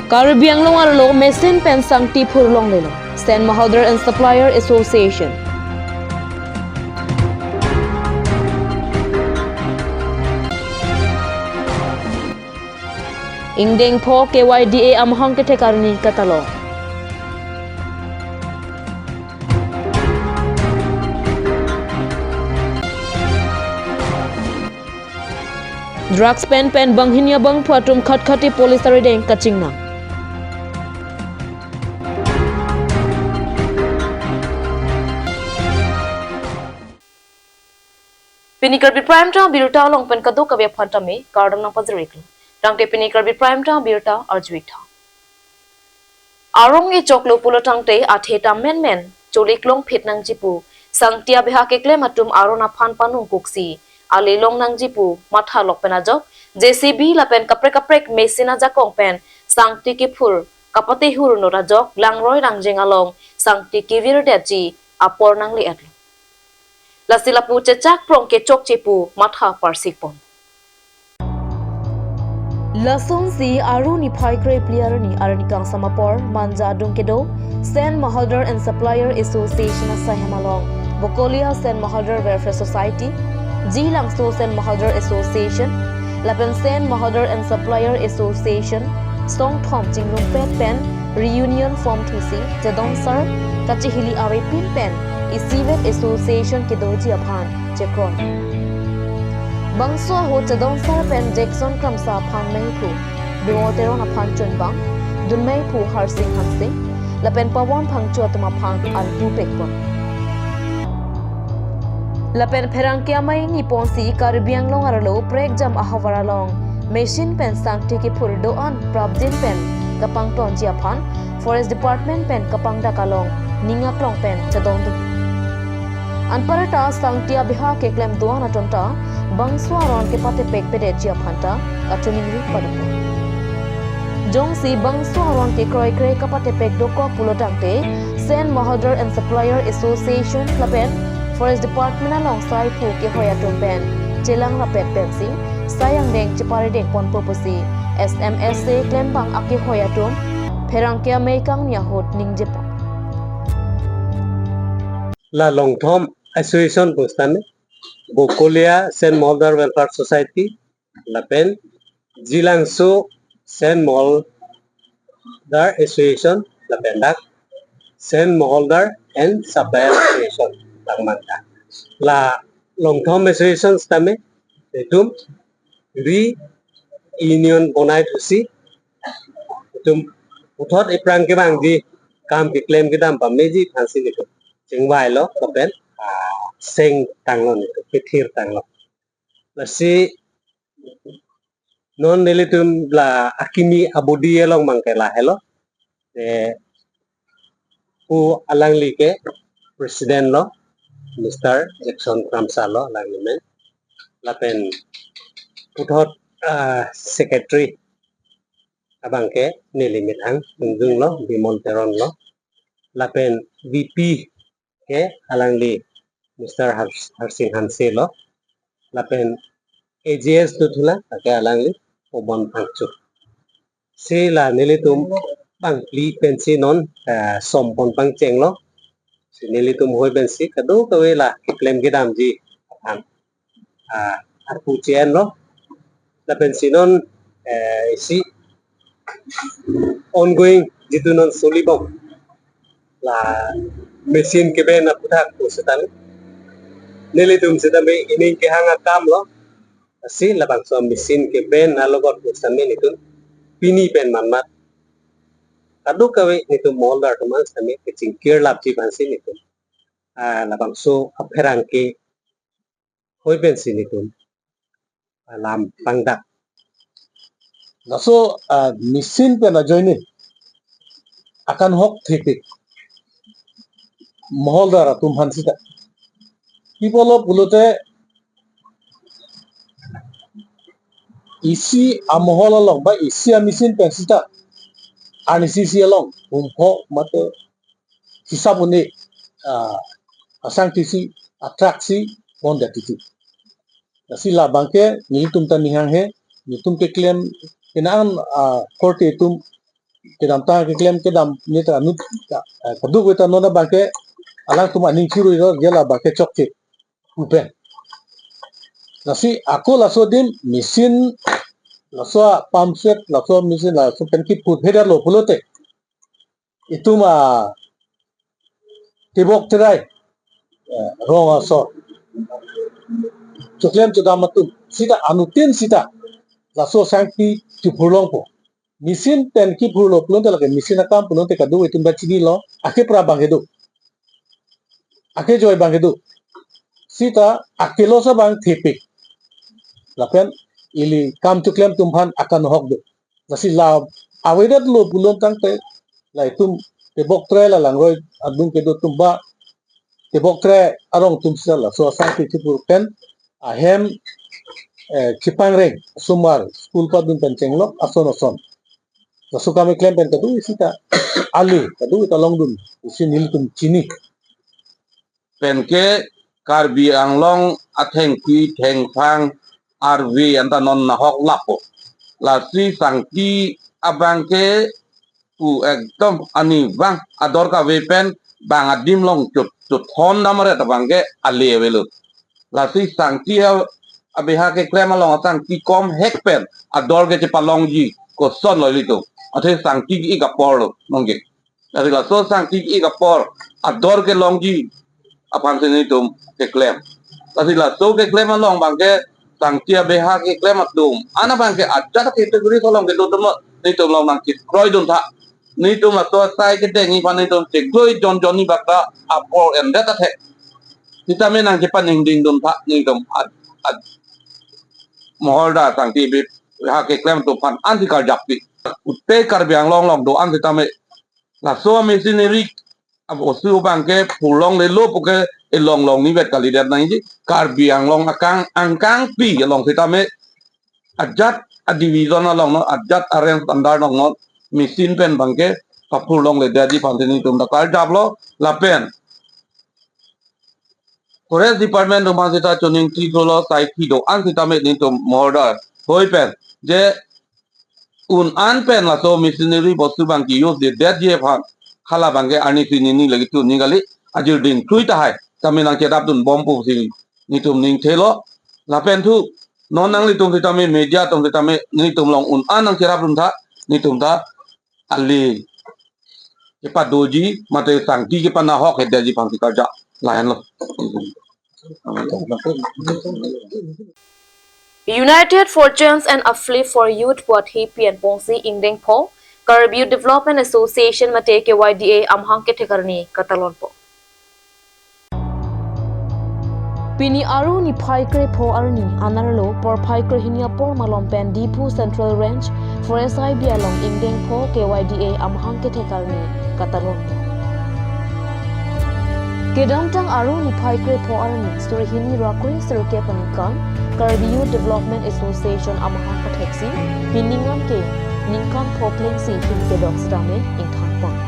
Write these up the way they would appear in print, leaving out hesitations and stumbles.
Karbi ang longarlo mesin pensang tipur long lelo. Stand Maholder and Supplier Association. Ingdeng po KYDA amhang ketekarni katalo. Drugs pen bang hinya bang puatum khat-khati polis tarideng kachingna. Pini Karbi Prime Town Birta long pen kadu kabya phantame kardam nang pazrikl. Tangte Pini Karbi Prime Town Birta arjuita. Arong e choklo pulo tangte atheta men cholik long phit nang jipu sangtia beha kekle matum arona phan panung kuksi ale long nang jipu matha lok pena jok JCB la pen kaprek mesina jakong pen sangti ki phur kapate hur nora jok langroi rangjeng along sangti ki virdeji apor nang li atlo. Lasila pu chechak prong ke chok chepu matha parsipon. Lasong si aru ni phai kre player ni arani kang samapor manja dungkedo Stand Maholder and Supplier Association sahemalong Bokolia Stand Maholder Welfare Society Jilang So Stand Maholder Association Lapen Stand Maholder and Supplier Association Song Thom Jinglung Pet Pen Reunion Form 2C Jadong Sar Kachihili Ari Pin Pen Isivet Association Kidoji Aphan Jekron Bangswa ho Jadong Sar Pen Jackson Kramsa Phan Meipu Bimoteron Aphan Chunbang Dunmei Pu Harsing Hansing Lapen Pawon Phangchu Atma Phang Alpu Pekpon Lapen Perangkia Mai Nipon Si Karbiang Longaralo Prek Jam Ahawaralong Machine Pen Sangti Ki Pur Doan Prabjin Pen Kapang Ton Jiaphan Forest Department Pen Kapang Dakalong Ningaklong Pen Chadong Du Anparata Sangtia Biha Ke Klem Doan Atonta Bangswa Ron Ke Pate Pek Pede Jiaphanta Atuning Ri Padapo Jong si Bangswa Ron Ke Kroi Kre Kapate Pek Doko Pulotangte Stand Maholder and Supplier Association Lapen Forest Department alongside Pu Ke Hoyatum Pen Chelang Rapet Pensi Sayang Deng Chipari Dek Pon Purpose SMSC Klembang Ake Hoyatum Perangkia Meikang Yahut Ningjepon La Long Term Association Bustane Bokolia St. Maholder Welfare Society Lapen Jilangso St. Maholder Association Lapendak St. Maholder and Supplier Association Langmanta La Long Term Association Stame Etum Reunion Bonai Tusi Etum Uthot Iprang ke bangji kam ke claim ke dam pameji phansi niku chingwai lo kapen seng tanglo niku pithir tanglo lasi non nelitum la akimi abudi elong mangkela hello pu alang like president lo Mr. Jackson Kramsalo alang limen lapen puthot secretary abangke nilimit ang dungjung lo bimol teron lo lapen VP ke alang li Mr. Harsing Hanse lo lapen AGS tuthula ke alang li obon phangchu se la nilitum bang li pensi non sompon pang cheng lo se nilitum hoi pensi kadu kawe la claim ke dam ji an arpu chen lo la pensi non si ongoing jitu non solibom la mesin ke ben aputhak pusetan nilitum setame ining ke hanga kam lo si labang so mesin ke ben alogot pusame nitun pini pen manmat kadu kawe nitum molder tuman same ke cingkir lapji bansi nitun labang so apherang ke hoi ben sinitum lam pangdak Naso mesin pe na joini akan hok thikik Maholder atum hansita Pipolo pulote isi amohol along ba isi mesin pensita anisi along umpo mato hisabuni asang tisi atraksi bonda tisi sila bangke ni tum tan nihang he ni tum ke claim inaan korte tum kedam ta ke klem kedam ni ta anu kadu ko ta no na ba ke alang tum aning kiru ro gela ba ke chok ke upen nasi aku laso dim mesin laso pump set laso mesin laso penki put heda lo pulote itu ma tibok terai rong aso choklem chodam matu sita anutin sita laso sangki chupulong po mesin penki pulo pulonte lage mesin akam pulonte kadu itu ba chini lo ake pra bangedu ake joy bangedu sita akelo sa bang tipik lapen ili kam choklem tumhan akan hokdu nasi la awedat lo pulon tangte la itum tebok tre la langroi adung kedo tumba tebok tre arong tumsila la so sangki chupul pen ahem Cipang reng sumar school pa dun pencenglok ason lasu kami klaim pen kadu isita ali kadu italong dun isi niltum chini pen ke Karbi Anglong atheng ki theng phang RV anta non na hok lapo la si sangki abang ke u ekdom ani bang ador ka we pen bang adim long chut hon namare ta bang ke ale velu la si sangki abeha ke klema long atang ki kom hek pen ador ke palong ji ko son lo lito athe sangki i ka por lo nongge la so sangki i ka por ador ke long ji apan sini tum ke klem tapi la so ke klem long bang ke sangki abeha ke klem tum ana bang ke aja ke teguri tolong ke tum ni tum long nang ki kroi dun tha ni tum la to sai ke te ni pan ni tum ke gloi jon ni bakta apor and that the kita menang ke pan ning ding dum tha ni tum Maholda sangti bit ha ke klem tu pan anti kar japti utte kar biang long do anti tame la so machinery ab osu bang ke pulong le lo ke long ni vet kali dat nang ji kar biang long angkang pi long tame ajat a division long no ajat arrange standard no mesin pen bang ke ka pulong le dadi pan ni tum da kar japlo la pen Forest Department do masita choning ti solo sai ki do an sita me ni to murder hoi pen je un an pen la so missionary bostu bang ki use de that je phan khala bang ke ani sini ni lagi tu ni gali ajur din tui ta hai taminang ke dap dun bom pu sing ni tum ning thelo la pen thu non nang li tum sita me media tum sita me ni tum long un an nang ke dap dun tha ni tum ta ali ke pa doji mate sang ti ke pa na hok he de ji phang ti ka ja layan lo United Fortunes and Uplift for Youth Puat Hipi and Pongsi Ingdeng Po Karbi Development Association Mate KYDA Amhang ke Thekarni Katalon Po Pini aru ni phaikre pho arni anarlo por phaikre hinia por malom pen Dipu Central Range Forest I bialong Ingdeng Po KYDA Amhang ke Thekarni Katalon Kedamtang aru ni phaikre pho arni story hini rakuri serke panikan Karbi Youth Development Association Amahang Patheksi Piningam ke Ningkan Popleng si hin kedok stame ingthan pang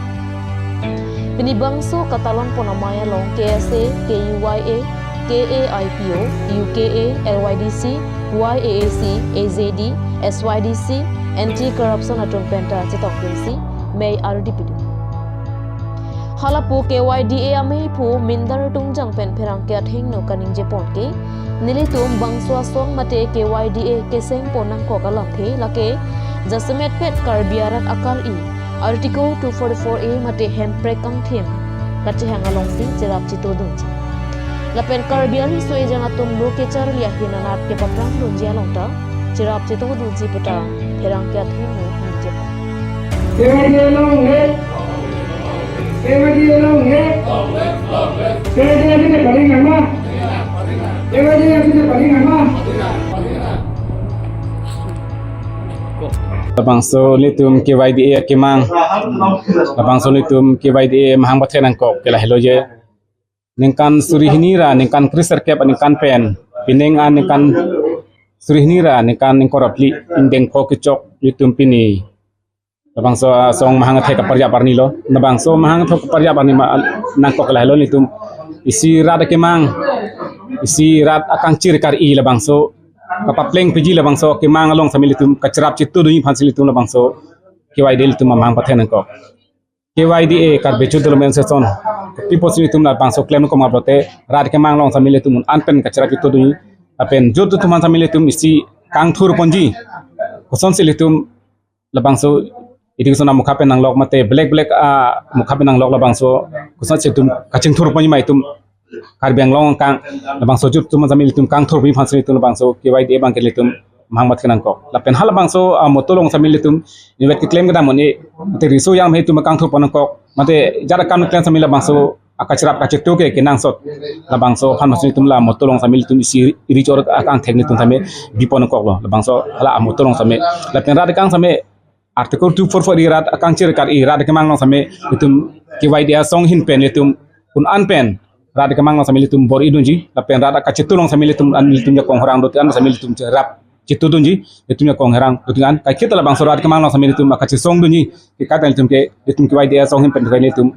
Pinibangso Katalon ponamaya long KSA KUYA KAIPO UKA LYDC YAAC AZD SYDC Anti-Corruption Atom Penta Chitok Prinsi May RDPD Halapu KYDA amei pu mindar tungjang pen pherang ke athing no kaning je pon ke nilitum bangswa song mate KYDA keseng ponang ko kalam the lake jasmet pet karbiarat akal I article 244A mate hemprek ang thim kache hangalong si jerap chito dunji lapen karbiari so ejang atum lo ke char lia hinanat ke paprang dunji alongta jerap chito dunji peta pherang ke athing no je KYDA long he KYDA long he KYDA ni paling nama KYDA ni paling nama Labangso litum KYDA kimang labangso litum KYDA mahang bathen angkop kela heloje ningkan surihinira ningkan kriser kep ningkan pen pining an ningkan surihinira ningkan ningkorapli indeng pokicok litum pini labangso song mahang the kaparja parni lo labangso mahang thok kaparja parni nangkok kela helo litum isi rat kimang isi rat akang cirkar I labangso kapapleng piji labangso kimang along samilitum kacrap citu dui phansilitum labangso KYD litum mahang pathen ko KYDA Karbi chudul men seson people litum la bangso claim ko mabote rad ke mang long samile tum anpen kachara kitu duni apen jodu tuman samile tum isi kang thur ponji koson silitum la bangso itu sana mukhape nang lok mate black mukhape nang lok la bangso koson situm kaching thur ponji mai tum Karbi ang long kang la bangso jut tuman samile tum kang thur bi phansri tum la bangso KYDA bang ke litum mahang mat kenang ko lapen hal bangso motolong samil litum ni wet claim kada moni te riso yang he tum kang thu ponang ko mate jara kam claim samil bangso akachrap kachetu ke kenang sot la bangso phan masni tum la motolong samil tum isi ri chor akang thekni tum thame bipon ko lo la bangso hala motolong same lapen rad kang same article 244 irat akang chir kar irat ke mang same litum KYDA song hin pen litum kun an pen rad ke mang samil litum bor idunji lapen rad kachetu long samil litum an litum ya kong horang dot an samil litum rap Citu dunji itu nya kong herang tutingan kai kita la bang sorat kemang lang sambil itu maka cisong dunji ki kata itu ke itu ki idea song him pen kai itu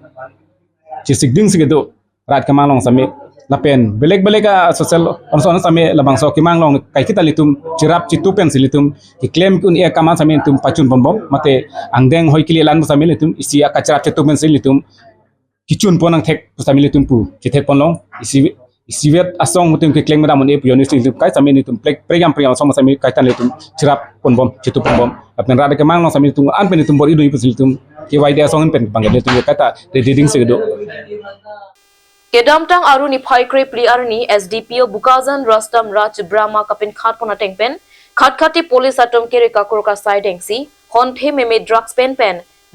cisik ding sigedo rat kemang lang sambil lapen belek social on sambil la bang so kemang lang kai kita litum cirap citu pen silitum ki claim kun ia kama sambil itu pacun bom mate angdeng hoi kili lan sambil itu isi akacara citu pen silitum kicun ponang tek sambil itu pu citek ponlong isi wet asong mutum ke kleng madam ni pionis ni kai sami ni tum pregam song sami kai tan litum cirap pon bom citu pon bom apnen rada ke mang sami tum an pen tum bor idu ipu tum KYDA song pen bangga tum kata reading segedo Kedam tang aru ni phai kre pli arni SDPO Bukazan Rastam Raj Brahma kapin khat pona tengpen khatkati police atom kere kakur ka side engsi hon the meme drugs pen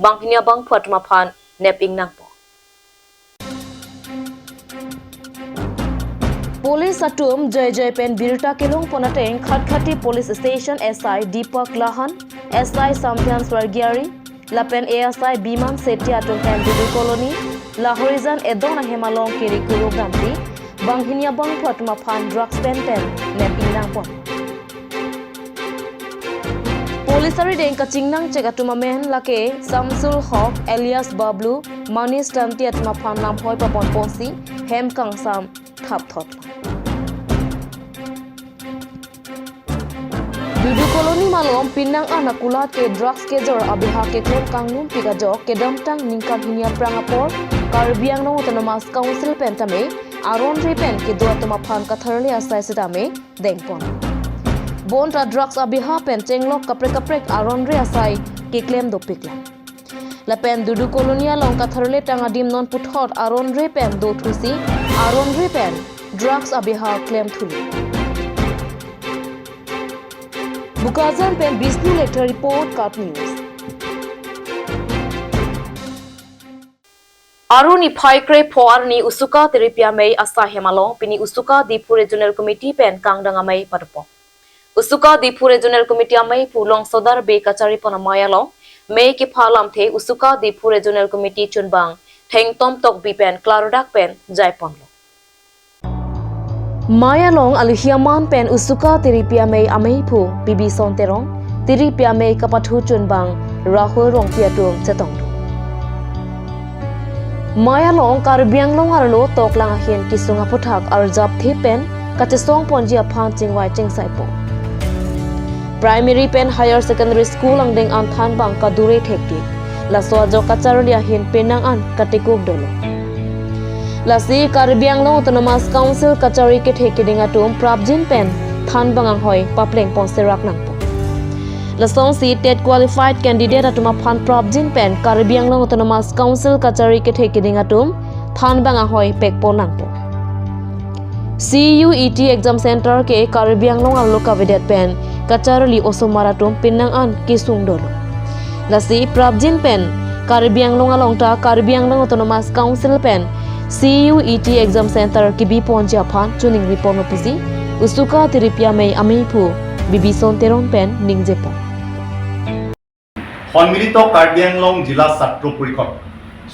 banghinia bang phatma phan neping nang Police atum Jai Pen Birta Kelong Ponateng Khatkati Police Station SI Deepak Lahan SI Sampian Swargiari Lapen ASI Biman Setia atum Pen Dudu Colony La Horizon Edona Hemalong Kiri Kurogamti Banghinia Bang Phatma Phan Drugs Pen Neping Nang Pon Police ari deng kachingnang chegatuma men lake Samsul Haq alias Bablu Manis Tanti atma phan nam hoi papon ponsi hem kangsam thap thot Dudu koloni malom pinang anakulat ke drugs ke jor abiha ke klem kangnum piga jok ke damtang ningkam hinia prangapor Karbiang no autonomous council pentame aron repen ke do atma phan katharli asai sidame dengpon Bonta drugs abiha pen chenglok kaprek aron re asai ke claim do pikla la pen dudu kolonia long katharle tangadim non puthot aron re pen do thusi aron re pen drugs abiha claim thuli Bukazan pen Bisnu lecture report cut news Aruni Phaikre Phoarni Usuka Teripia Mei Asa Hemalo Pini Usuka Dipu Regional Committee pen Kangdanga Mei Padpo Usuka Dipu Regional Committee amai pulong sodar be kachari panamaya long Mei ki phalam the Usuka Dipu Regional Committee chunbang theng tom tok bi pen klarodak pen jaipon lo Maya long aluhiaman pen Usuka Tiripia Mei amai phu bibi sonterong Tiripia Mei kapathu chunbang Rahul rong piatung chetong Maya long Karbiang long arlo toklang hin kisunga puthak arjap the pen kachesong ponjia phang chingwai chingsai po Primary Pen Higher Secondary School ang ding an than bang kadure thekti la so jo kacharolia hin penang an katikuk dolo la si Karbiang long autonomous council kachari ke theki ding atum prabjin pen than bang ang hoi papleng pon serak nang po la song si TET qualified candidate atuma phan prabjin pen Karbiang long autonomous council kachari ke theki ding atum than bang ang hoi pek pon nang po CUET exam center ke Karbiang long arlo kavedet pen Kacharali osomaratum pinang an kisung dolo Lasi prabjin pen Karbiang long alongta Karbiang long autonomous council pen CUET exam center kibi ponja phan chuning ripon opusi Usuka Tiripia Mei ameipu bibi sonteron pen ningjepo সম্মিলিত কাৰ্বি আংলং জিলা ছাত্ৰ পৰিষদ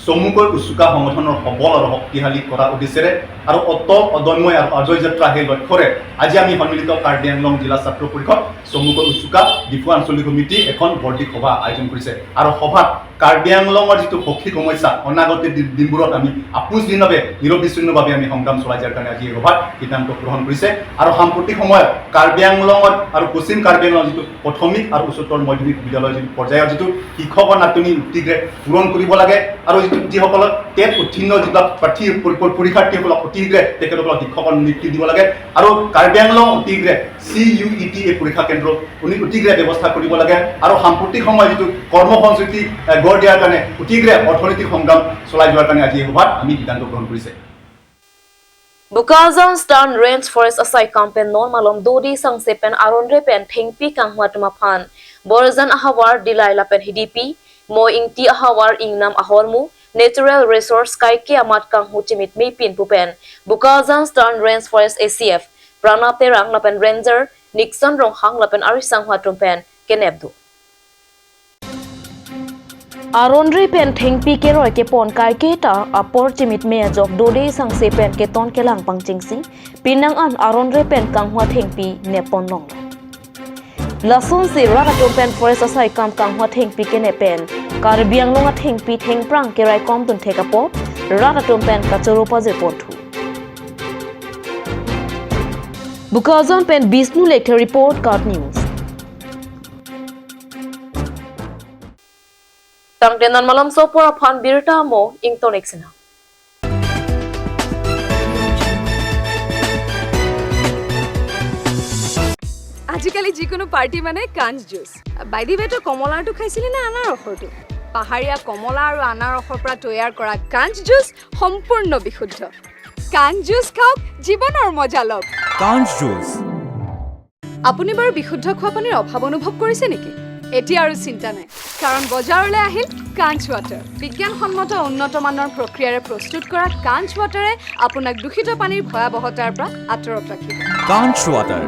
চমুকৈ উচুকা সংগঠনৰ সবল আৰু শক্তিশালী কৰা উদ্দেশ্যেৰে আৰু অটল অদম্য আৰু অজয় যাত্ৰা সেই লক্ষ্যৰে আজি আমি সন্মিলিত কাৰ্বি আংলং জিলা ছাত্ৰ পৰিষদ চমুকৈ উচুকা ডিফু আঞ্চলিক সমিতি এখন বৰ্ধিক সভা আয়োজন কৰিছে আৰু সভাত কাৰ্বি আংলঙৰ যিটো শক্তি সমস্যা অনাগত দিনবোৰত আমি আপোচহীনভাৱে নিৰবিচ্ছিন্নভাৱে আমি সংগ্ৰাম চলাই যোৱাৰ কাৰণে আজি এই সভাত সিদ্ধান্ত গ্ৰহণ কৰিছে আৰু সাম্প্ৰতিক সময়ত কাৰ্বি আংলঙত আৰু পশ্চিম কাৰ্বি আংলঙৰ যিটো প্ৰাথমিক আৰু উচ্চতৰ মাধ্যমিক বিদ্যালয়ৰ যিটো পৰ্যায়ৰ যিটো শিক্ষকৰ নাটনি অতিগ্ৰে পূৰণ কৰিব লাগে আৰু যিসকলক টেট উত্তীৰ্ণ যিবিলাক পৰীক্ষাৰ্থীসকলক অতিগ্ৰে তেখেতসকলক শিক্ষকৰ নিযুক্তি দিব লাগে আৰু কাৰ্বি আংলং অতিগ্ৰে CUET এই পৰীক্ষা কেন্দ্ৰ অতিগ্ৰে ব্যৱস্থা কৰিব লাগে আৰু সাম্প্ৰতিক সময়ত যিটো কৰ্মসংস্কৃতি গঢ় দিয়াৰ কাৰণে অতিগ্ৰে অৰ্থনৈতিক সংগ্ৰাম চলাই যোৱাৰ কাৰণে আজি এই সভাত আমি সিদ্ধান্ত গ্ৰহণ কৰিছে Bukazan Stan Range Forest Asai Kampen Non Malom Dodi Sang Sepen Aronre Pen Thengpi Kangwa Tumapan Borzan Ahawar Dilai Lapen Hidipi Mo Ingti Ahawar Ingnam Ahormu Natural Resource Kaiki Amat Kang Huchimit Mipin Pupen Bukazan Stan Range Forest ACF Prana Terang Lapen Ranger Nixon Ronghang Lapen Arisang Huatumpen Kenebdu Aronre pen thengpi ke roi ke pon kai ke ta apor chimit me jok dode sang se pen ke ton ke lang pang chingsi pinang an aronre pen kang hwa thengpi ne pon long lason se ra ka pen forest asai kam kang hwa thengpi ke ne pen Karbi Anglong a thengpi thengprang ke rai kom tun theka po ra ka pen ka choro pa je pon thu Bukazon pen Bisnu Lecter report card news Tang tenan malam sopor aphan birta mo ingtonexina আজিকালি যিকোনো পাৰ্টি মানে কাঞ্জ জুচ বাইদি বেটো কমলাটো খাইছিলি না আনাৰসৰটো পাহাৰীয়া কমলা আৰু আনাৰসৰ পৰা তৈয়াৰ কৰা কাঞ্জ জুচ সম্পূৰ্ণ বিশুদ্ধ কাঞ্জ জুচ খাওক জীৱনৰ মজা লওক কাঞ্জ জুচ আপুনি বাৰু বিশুদ্ধ খোৱা পানীৰ অভাৱ অনুভৱ কৰিছে নেকি এতিয়া আৰু চিন্তা নাই কাৰণ বজাৰলৈ আহিল কাঞ্জ ৱাটাৰ বিজ্ঞানসন্মত উন্নত মানৰ প্ৰক্ৰিয়াৰে প্ৰস্তুত কৰা কাঞ্জ ৱাটাৰে আপোনাক দূষিত পানীৰ ভয়াৱহতাৰ পৰা আঁতৰত ৰাখিব কাঞ্জ water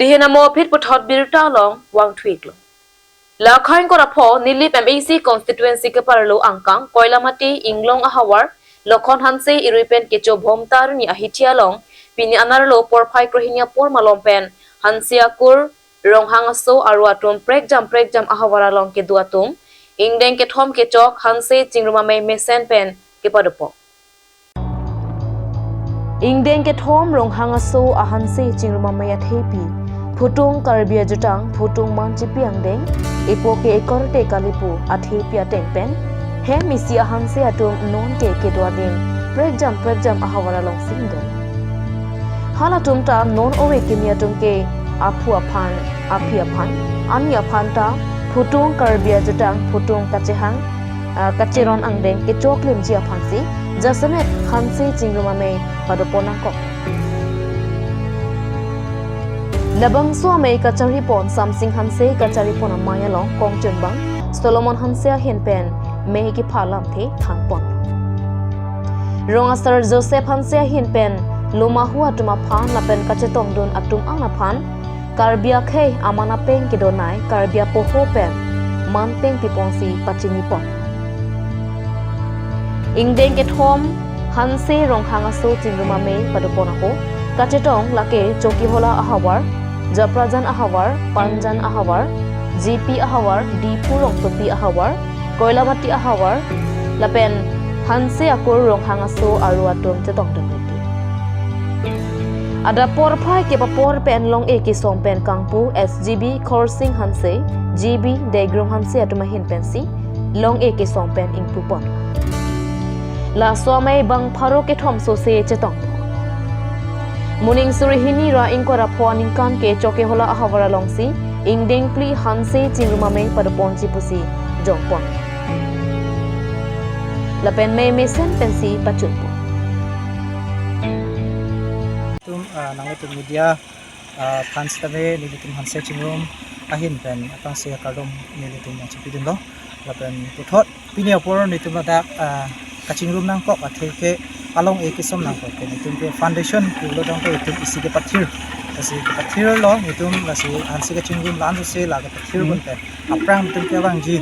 Dihena mo phit puthot birta long wang thuik lo Lakhain ko rapho nili PMAC constituency ke parlo angkang koilamati inglong ahawar Lokhon hanse irupen kecho bhomtar ni ahithia long pini anarlo porphai krohinia por malompen hansia kur ronghangaso aru atum prekjam ahawara long ke duatum ingdeng ke thom ke chok hanse chingruma me mesen pen ke padupo ingdeng ke thom ronghangaso ahanse chingruma me athepi Phutung Karbi Jutang Phutung Manchipi Angdeng Epoke Ekorte Kalipu Athepia Tengpen He Misia Hanse Atum Non Ke Kedwadin Prekjam Ahawara Long Singdon Halatum Ta Non Owe Kimiatum Ke Apu Aphan Api Aphan Ani Aphan Ta Phutung Karbi Jutang Phutung Kachehang Kacheron Angdeng Ke Choklim Ji Aphansi Jasamet Hanse Chingrumame Padoponang Kok Labang suame kachari pon samsing hanse kachari pon amaya long kong chunbang Solomon hanse hen pen mehi ki phalam the thang pon Rongasar Joseph hanse hen pen luma huwa tuma phan la pen kachetong don atum ana phan Karbia khe amana peng ki donai Karbia poho pen man peng pipongsi pachini pon Ingdeng ke thom hanse rong hangaso chingruma me padopona ko kachetong lake choki hola ahawar Japrajan Ahawar, Panjan Ahawar, GP Ahawar, Dipu Rongtopi Ahawar, Koilamati Ahawar, Lapen Hanse Akur Ronghangaso Aruatum Tetongdongti. Ada porphai ke papor pen long eki som pen kangpu SGB Korsing Hanse, GB Degrung Hanse atumahin pensi, long eki som pen ingpupon. La swamai bang pharo ke thom so se chetong. Muning surihini ra ingkora pon ingkan ke choke hola ahawara longsi ingdeng pli hanse chingruma me padponchi pusi jongpon lapen me mesen pensi pachunpo tum nangletum media fans tave nilitum hanse chingrum ahin pen atang se kardom nilitum chipidin lo lapen puthot pini opor nitum dak kachingrum nang kok atheke along ekisom nang ko nitum ke foundation pulo dong ke itum isi ke pathir asi pathir lo nitum lasi hansi ke chingum lan se la ke pathir bun te aprang nitum ke bang ji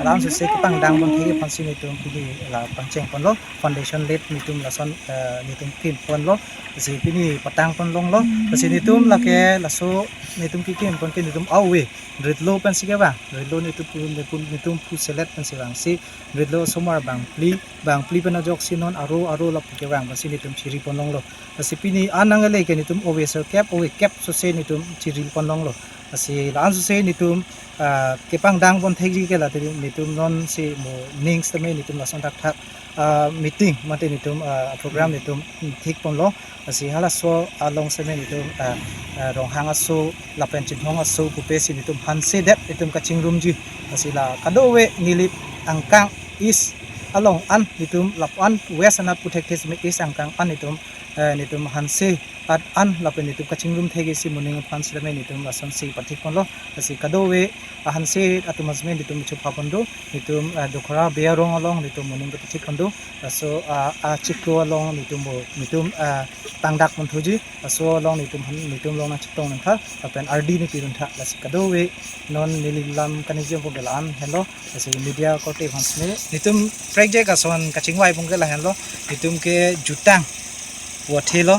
lan se ke pang dang bun thegi phansi nitum pidi la pangcheng pon lo foundation let nitum lason nitum kim pon lo asi pini patang pon long lo asi nitum la ke laso nitum ki kim pon ke nitum awe ridlo pen si ke ba ridlo nitum pu select pen si bang si ridlo somar bang pli pen jok sinon aro la ke bang si nitum chiri pon long lo asi pini anang le ke nitum owe so cap so se nitum chiri pon long lo asi lan so se nitum ke pang dang pon thegi ke la nitum non si mo nings tame nitum la son thak meeting mate nitum program nitum thik pon lo asi hala so along se nitum rong hang aso la pen chin hong aso pu pe si nitum han se det nitum ka chingrum ji asi la kadowe nilip angkang is along an nitum lap an west anat pu thek me is angkang an nitum han se at an la pen nitum ka chingrum thegi si morning fan se me nitum la son si pathik pon lo asi kadowe han se atumas me nitum chu pha pon do nitum dokhara be rong along nitum morning ka thik pon do so chikro along nitum tangdak pon thuji so along nitum long na chitong nan tha pen rd ni pirun tha la si kadowe non nililam kanijem po gelan hello asi media ko te phans me nitum project ason ka chingwai pon gela hello nitum ke jutang wathelo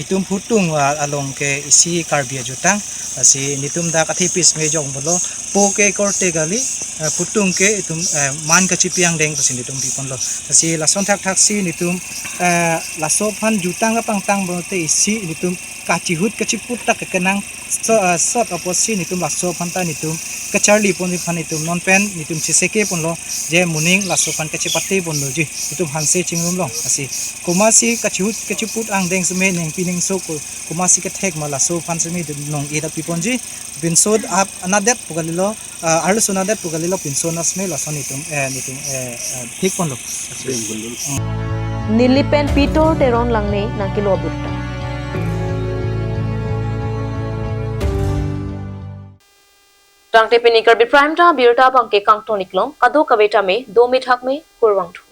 itum phutung along ke isi Karbi jutang asi nitum da kathi pis me jong bolo po ke korte gali phutung ke itum man ka chipiang deng pasin nitum pipon lo asi lason thak si nitum laso phan jutang pang tang bote isi nitum kachihut kachiput tak kenang sot oposi nitum laso phan ta nitum kacharli pon phan nitum non pen nitum chiseke pon lo je muning laso phan kachipate pon lo ji nitum hanse chingrum lo asi komasi kachiput ang deng sme neng pining so ko komasi ka thek ma laso phan sme nong eda pipon ji binsod ap anadet pugalilo arlo sonadet pugalilo pinsonas me laso nitum thik pon lo Nilipen Pitor Teron Langne Nakilo Burta. Tang Tepini Karbi Prime Ta Birta Bangke Kang Toniklong Kado Kaveta Me 2 Mithak Me Kurwang Thu.